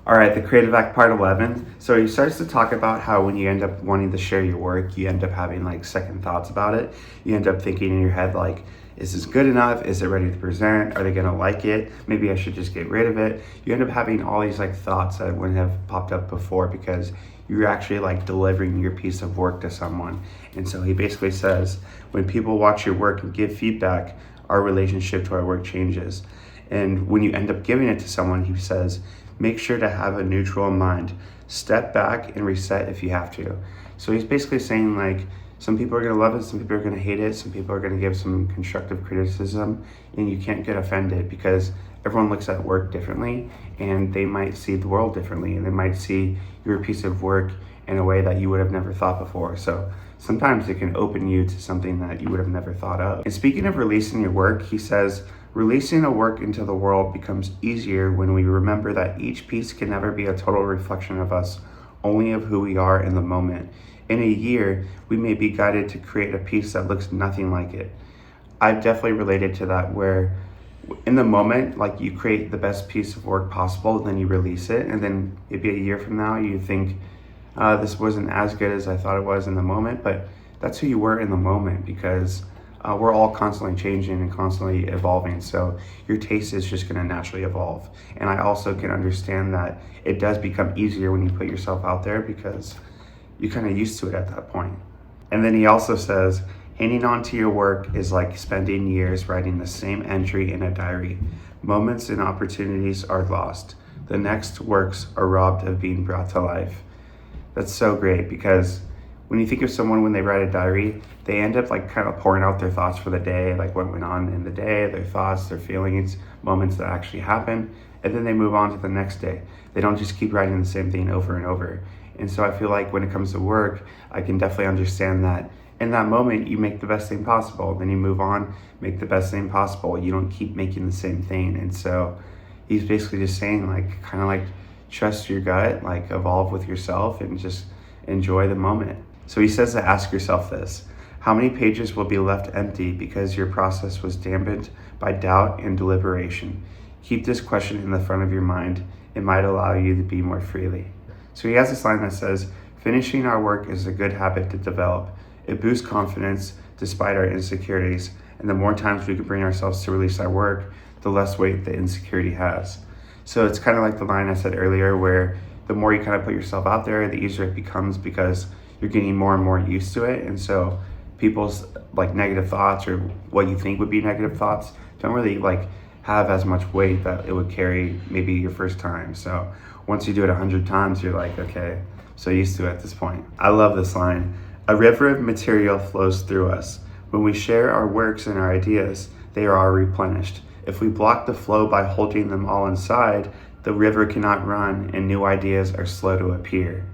All right, the creative act part 11. So he starts to talk about how when you end up wanting to share your work, you end up having like second thoughts about it. You end up thinking in your head like, is this good enough? Is it ready to present? Are they gonna like it? Maybe I should just get rid of it. You end up having all these like thoughts that wouldn't have popped up before because you're actually like delivering your piece of work to someone. And so he basically says, when people watch your work and give feedback, our relationship to our work changes. And when you end up giving it to someone, he says, make sure to have a neutral mind. Step back and reset if you have to. So he's basically saying like, some people are gonna love it, some people are gonna hate it, some people are gonna give some constructive criticism, and you can't get offended because everyone looks at work differently and they might see the world differently and they might see your piece of work in a way that you would have never thought before. So sometimes it can open you to something that you would have never thought of. And speaking of releasing your work, he says, releasing a work into the world becomes easier when we remember that each piece can never be a total reflection of us, only of who we are in the moment. In a year, we may be guided to create a piece that looks nothing like it. I've definitely related to that where in the moment, like you create the best piece of work possible, then you release it, and then maybe a year from now you think, this wasn't as good as I thought it was in the moment, but that's who you were in the moment because we're all constantly changing and constantly evolving. So your taste is just gonna naturally evolve. And I also can understand that it does become easier when you put yourself out there because you're kind of used to it at that point. And then he also says, hanging on to your work is like spending years writing the same entry in a diary. Moments and opportunities are lost. The next works are robbed of being brought to life. That's so great because when you think of someone when they write a diary, they end up like kind of pouring out their thoughts for the day, like what went on in the day, their thoughts, their feelings, moments that actually happened, and then they move on to the next day. They don't just keep writing the same thing over and over. And so I feel like when it comes to work, I can definitely understand that in that moment, you make the best thing possible. Then you move on, make the best thing possible. You don't keep making the same thing. And so he's basically just saying like, kind of like trust your gut, like evolve with yourself and just enjoy the moment. So he says to ask yourself this, how many pages will be left empty because your process was dampened by doubt and deliberation? Keep this question in the front of your mind. It might allow you to be more freely. So he has this line that says, finishing our work is a good habit to develop. It boosts confidence despite our insecurities. And the more times we can bring ourselves to release our work, the less weight the insecurity has. So it's kind of like the line I said earlier, where the more you kind of put yourself out there, the easier it becomes because you're getting more and more used to it. And so people's like negative thoughts or what you think would be negative thoughts don't really like have as much weight that it would carry maybe your first time. So once you do it 100 times, you're like, okay, so used to it at this point. I love this line. A river of material flows through us. When we share our works and our ideas, they are replenished. If we block the flow by holding them all inside, the river cannot run and new ideas are slow to appear.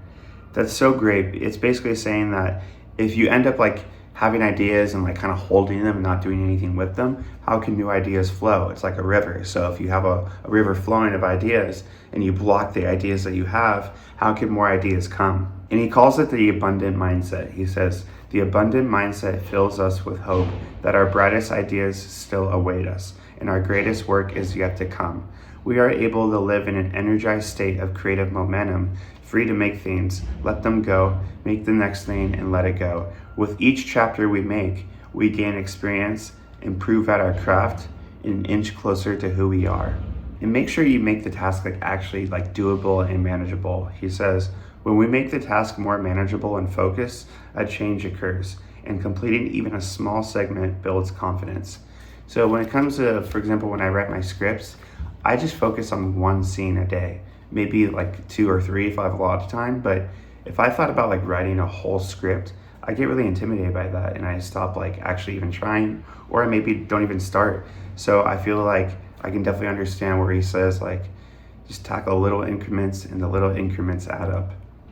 That's so great. It's basically saying that if you end up like having ideas and like kind of holding them and not doing anything with them, how can new ideas flow? It's like a river. So if you have a river flowing of ideas and you block the ideas that you have, how can more ideas come? And he calls it the abundant mindset. He says, the abundant mindset fills us with hope that our brightest ideas still await us and our greatest work is yet to come. We are able to live in an energized state of creative momentum, free to make things, let them go, make the next thing and let it go. With each chapter we make, we gain experience, improve at our craft, and inch closer to who we are. And make sure you make the task like actually like doable and manageable. He says, when we make the task more manageable and focused, a change occurs, and completing even a small segment builds confidence. So when it comes to, for example, when I write my scripts, I just focus on one scene a day, maybe like 2 or 3 if I have a lot of time. But if I thought about like writing a whole script, I get really intimidated by that and I stop like actually even trying, or I maybe don't even start. So I feel like I can definitely understand where he says like, just tackle little increments and the little increments add up.